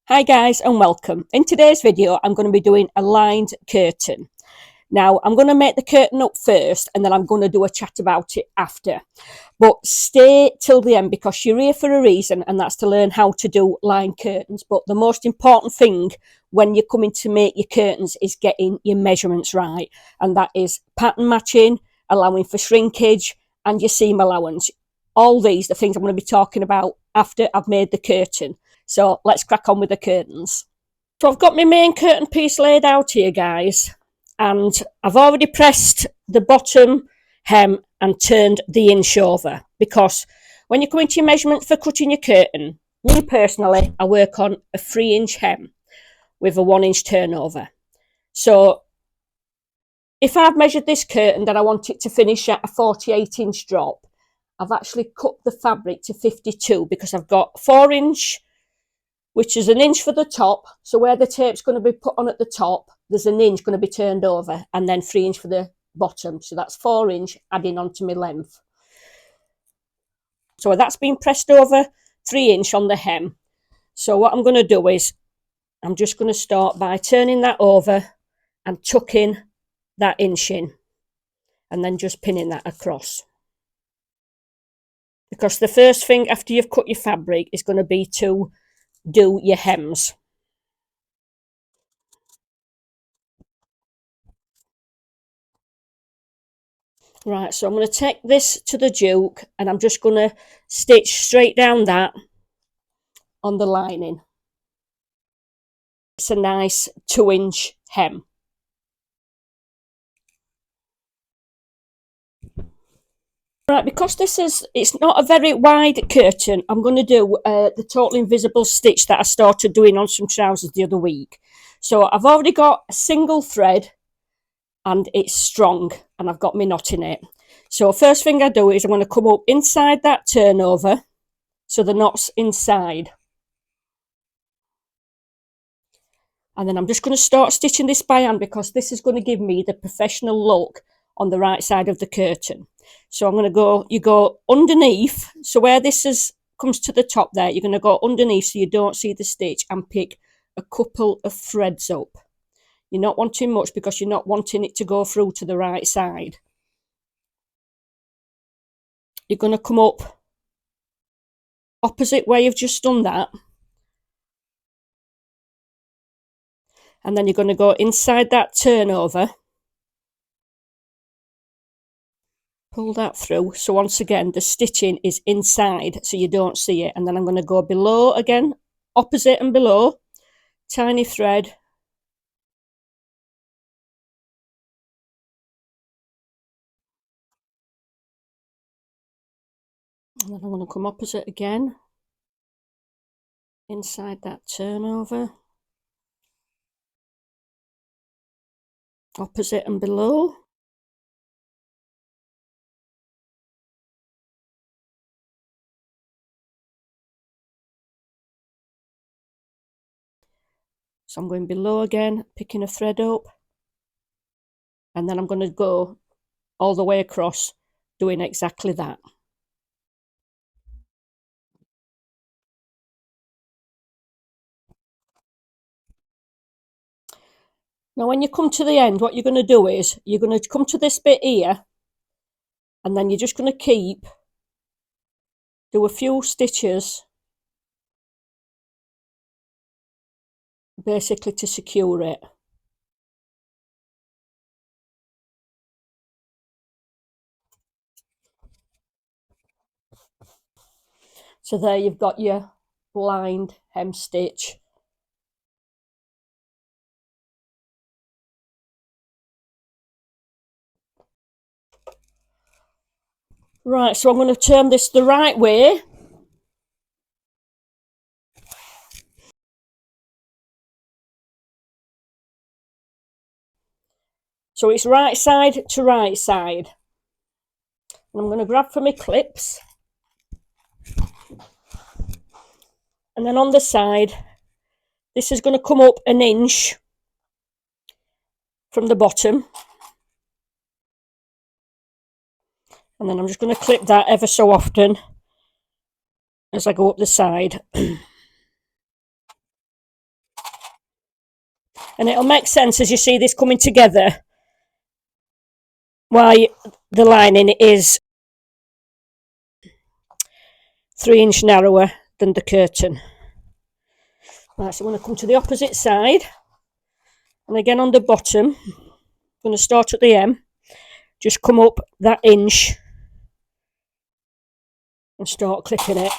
Hi guys and welcome. In today's video I'm going to be doing a lined curtain. Now I'm going to make the curtain up first and then I'm going to do a chat about it after. But stay till the end because you're here for a reason, and that's to learn how to do lined curtains. But the most important thing when you're coming to make your curtains is getting your measurements right, and that is pattern matching, allowing for shrinkage and your seam allowance. All these are things I'm going to be talking about after I've made the curtain. So let's crack on with the curtains. So I've got my main curtain piece laid out here, guys, and I've already pressed the bottom hem and turned the inch over, because when you come into your measurement for cutting your curtain, me personally, I work on a 3-inch hem with a 1-inch turnover. So if I've measured this curtain that I want it to finish at a 48-inch drop, I've actually cut the fabric to 52 because I've got 4-inch, which is an inch for the top. So where the tape's going to be put on at the top, there's an inch going to be turned over, and then 3-inch for the bottom. So that's 4-inch adding on to my length. So that's been pressed over 3-inch on the hem. So what I'm going to do is I'm just going to start by turning that over and tucking that inch in, and then just pinning that across. Because the first thing after you've cut your fabric is going to be to do your hems. Right, so I'm going to take this to the Duke and I'm just going to stitch straight down that on the lining. It's a nice 2-inch hem. Right, because it's not a very wide curtain, I'm going to do the Totally Invisible stitch that I started doing on some trousers the other week. So I've already got a single thread and it's strong, and I've got my knot in it. So first thing I do is I'm going to come up inside that turnover so the knot's inside. And then I'm just going to start stitching this by hand because this is going to give me the professional look on the right side of the curtain. So I'm going to go, you go underneath. So where this comes to the top there, you're going to go underneath so you don't see the stitch and pick a couple of threads up. You're not wanting much because you're not wanting it to go through to the right side. You're going to come up opposite where you've just done that. And then you're going to go inside that turnover. Pull that through. So once again, the stitching is inside so you don't see it. And then I'm going to go below again, opposite and below, tiny thread. And then I'm going to come opposite again, inside that turnover, opposite and below. So I'm going below again, picking a thread up, and then I'm going to go all the way across, doing exactly that. Now when you come to the end, what you're going to do is you're going to come to this bit here, and then you're just going to do a few stitches basically to secure it. So there you've got your blind hem stitch. Right, so I'm going to turn this the right way. So it's right side to right side. And I'm going to grab for my clips. And then on the side, this is going to come up an inch from the bottom. And then I'm just going to clip that ever so often as I go up the side. And it'll make sense as you see this coming together why the lining is 3" narrower than the curtain. Right, so I'm going to come to the opposite side, and again on the bottom, I'm going to start at the M, just come up that inch and start clipping it.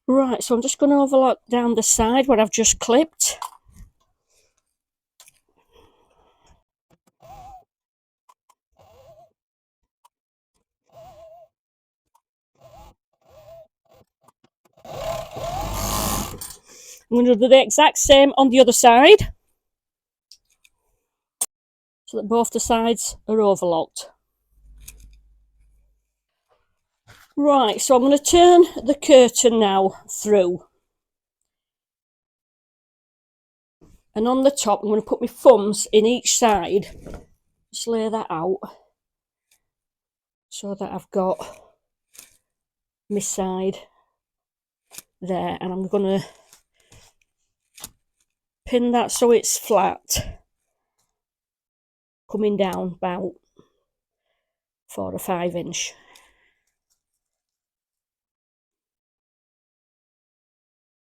Right, so I'm just going to overlap down the side where I've just clipped. I'm going to do the exact same on the other side, so that both the sides are overlocked. Right, so I'm going to turn the curtain now through. And on the top, I'm going to put my thumbs in each side. Just lay that out so that I've got my side there. And I'm going to pin that so it's flat, coming down about 4 or 5 inch.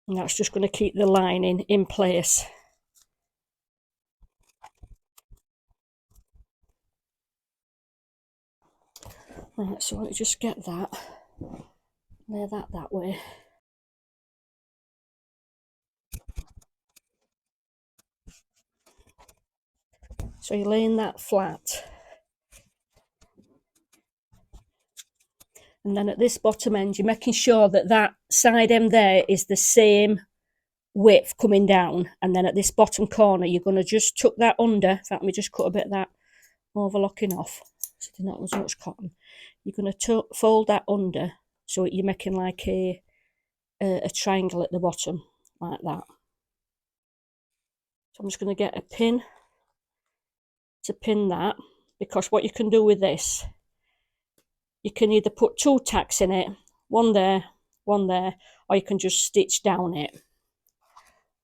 And that's just going to keep the lining in place. Right, so let me just get that, lay that way. So you're laying that flat. And then at this bottom end, you're making sure that that side end there is the same width coming down. And then at this bottom corner, you're going to just tuck that under. In fact, let me just cut a bit of that overlocking off so there's not as much cotton. You're going to fold that under so you're making like a triangle at the bottom, like that. So I'm just going to get a pin to pin that, because what you can do with this, you can either put 2 tacks in it, one there, or you can just stitch down it.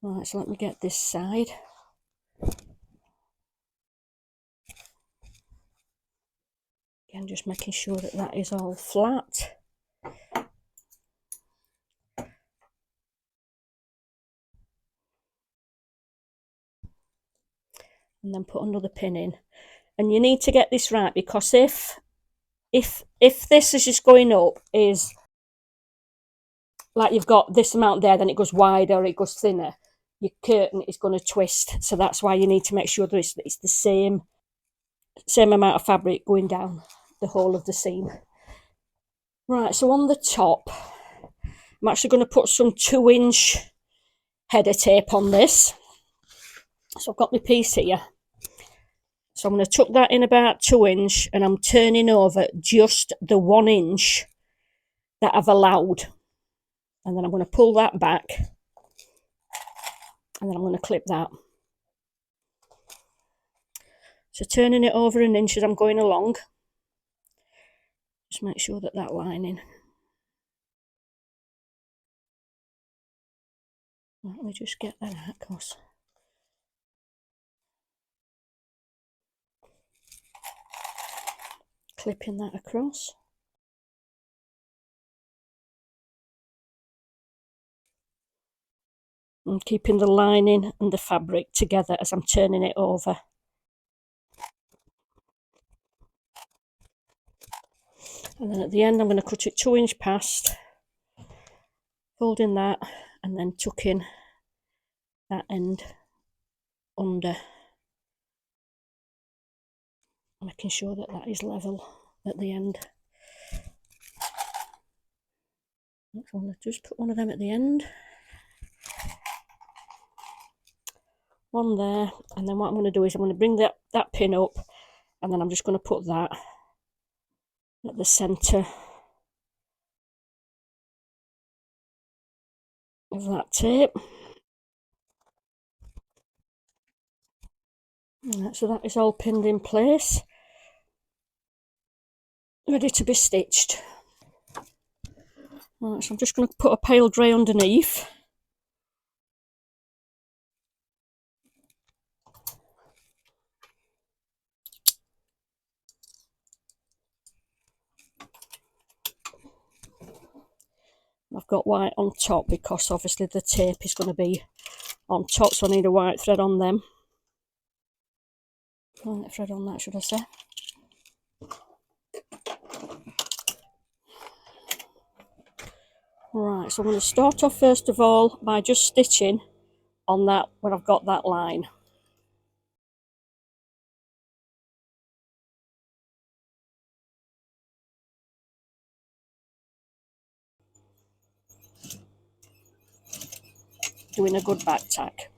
Right, so let me get this side. Again, just making sure that that is all flat. And then put another pin in. And you need to get this right, because if this is just going up is like you've got this amount there, then it goes wider or it goes thinner, your curtain is going to twist. So that's why you need to make sure that it's the same amount of fabric going down the whole of the seam. Right, so on the top, I'm actually going to put some 2" header tape on this. So I've got my piece here. So I'm going to tuck that in about 2" and I'm turning over just the 1" that I've allowed. And then I'm going to pull that back. And then I'm going to clip that. So turning it over 1" as I'm going along. Just make sure that that lining. Let me just get that out, cause clipping that across. And keeping the lining and the fabric together as I'm turning it over. And then at the end, I'm going to cut it 2" past, folding that, and then tucking that end under, making sure that that is level at the end. I'm going to just put one of them at the end, one there, and then what I'm going to do is I'm going to bring that pin up, and then I'm just going to put that at the centre of that tape. Right, so that is all pinned in place, ready to be stitched. Right, so I'm just going to put a pale grey underneath. I've got white on top because obviously the tape is going to be on top, so I need a white thread on them. White thread on that, should I say. Right, so I'm going to start off first of all by just stitching on that when I've got that line. Doing a good back tack.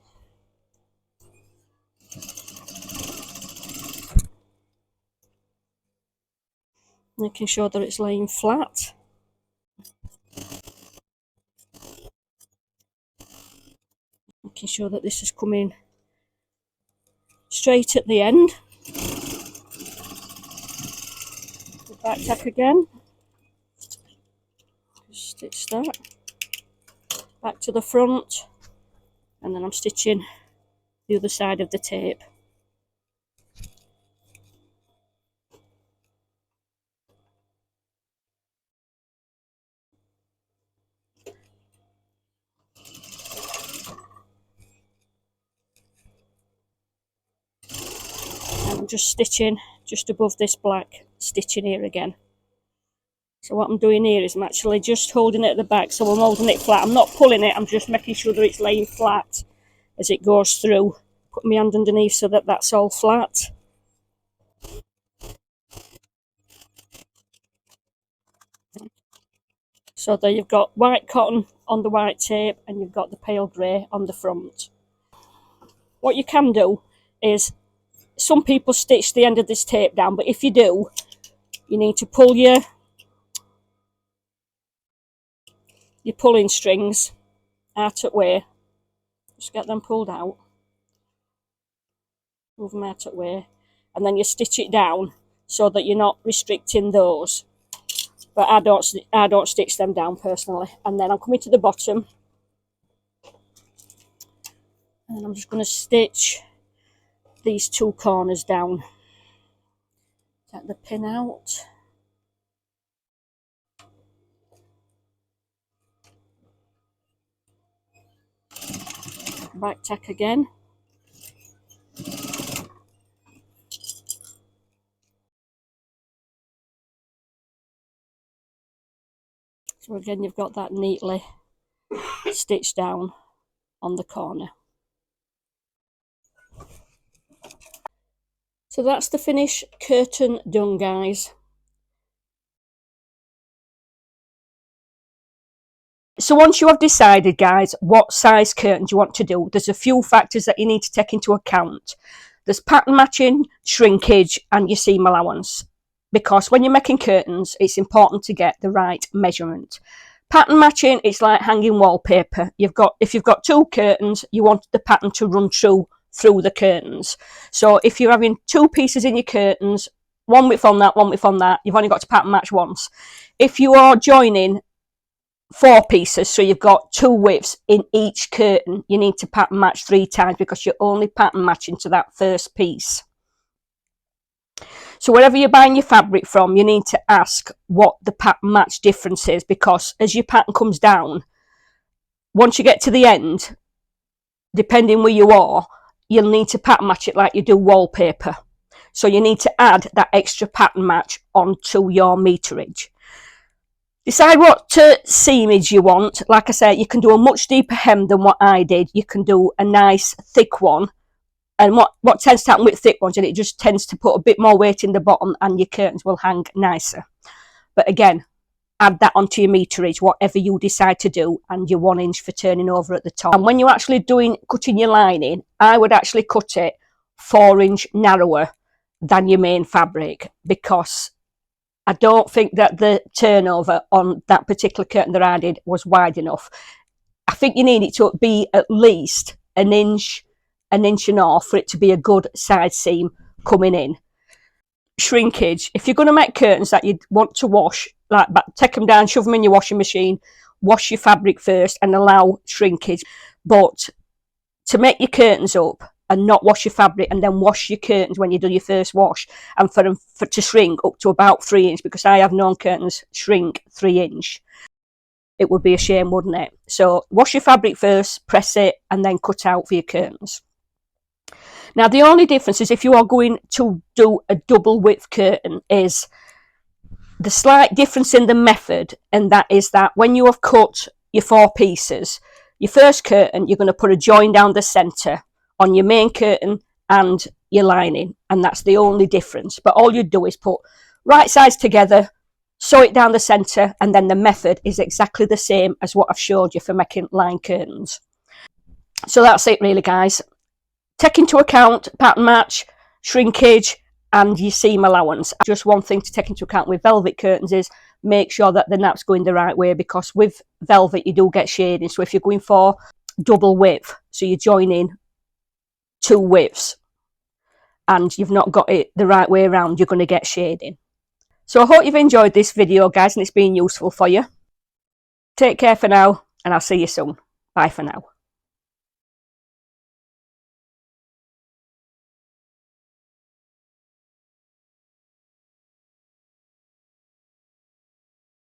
Making sure that it's laying flat. Making sure that this is coming straight at the end. The back tack again. Just stitch that. Back to the front. And then I'm stitching the other side of the tape. And I'm just stitching just above this black, stitching here again. So what I'm doing here is I'm actually just holding it at the back, so I'm holding it flat. I'm not pulling it, I'm just making sure that it's laying flat as it goes through. Put my hand underneath so that that's all flat. So there you've got white cotton on the white tape and you've got the pale grey on the front. What you can do is, some people stitch the end of this tape down, but if you do, you need to pull your pulling strings out of the way. Just get them pulled out. Move them out of the way. And then you stitch it down so that you're not restricting those. But I don't stitch them down personally. And then I'm coming to the bottom. And I'm just going to stitch these two corners down. Take the pin out. Back tack again. So again, you've got that neatly stitched down on the corner. So that's the finished curtain done, guys. So once you have decided, guys, what size curtains you want to do, there's a few factors that you need to take into account. There's pattern matching, shrinkage, and your seam allowance. Because when you're making curtains, it's important to get the right measurement. Pattern matching, it's like hanging wallpaper. If you've got two curtains, you want the pattern to run through the curtains. So if you're having two pieces in your curtains, one width on that, you've only got to pattern match once. If you are joining four pieces, so you've got two widths in each curtain, you need to pattern match 3 times because you're only pattern matching to that first piece. So wherever you're buying your fabric from, you need to ask what the pattern match difference is, because as your pattern comes down, once you get to the end, depending where you are, you'll need to pattern match it like you do wallpaper. So you need to add that extra pattern match onto your meterage. Decide what seamage you want. Like I said, you can do a much deeper hem than what I did. You can do a nice thick one. And what tends to happen with thick ones, and it just tends to put a bit more weight in the bottom and your curtains will hang nicer. But again, add that onto your meterage, whatever you decide to do, and your 1 inch for turning over at the top. And when you're actually cutting your lining, I would actually cut it 4 inch narrower than your main fabric, because I don't think that the turnover on that particular curtain that I did was wide enough. I think you need it to be at least 1 inch 1.5 for it to be a good side seam coming in. Shrinkage. If you're going to make curtains that you want to wash, like take them down, shove them in your washing machine, wash your fabric first and allow shrinkage. But to make your curtains up and not wash your fabric and then wash your curtains when you do your first wash, and for them to shrink up to about 3 inch, because I have known curtains shrink 3 inch, it would be a shame, wouldn't it? So wash your fabric first, press it, and then cut out for your curtains. Now, the only difference is if you are going to do a double width curtain is the slight difference in the method, and that is that when you have cut your 4 pieces, your first curtain, you're going to put a join down the centre on your main curtain and your lining, and that's the only difference. But all you do is put right sides together, sew it down the centre, and then the method is exactly the same as what I've showed you for making line curtains. So that's it really, guys. Take into account pattern match, shrinkage, and your seam allowance. Just one thing to take into account with velvet curtains is make sure that the nap's going the right way, because with velvet you do get shading. So if you're going for double width, so you're joining 2 widths and you've not got it the right way around, you're going to get shading. So I hope you've enjoyed this video, guys, and it's been useful for you. Take care for now, and I'll see you soon. Bye for now.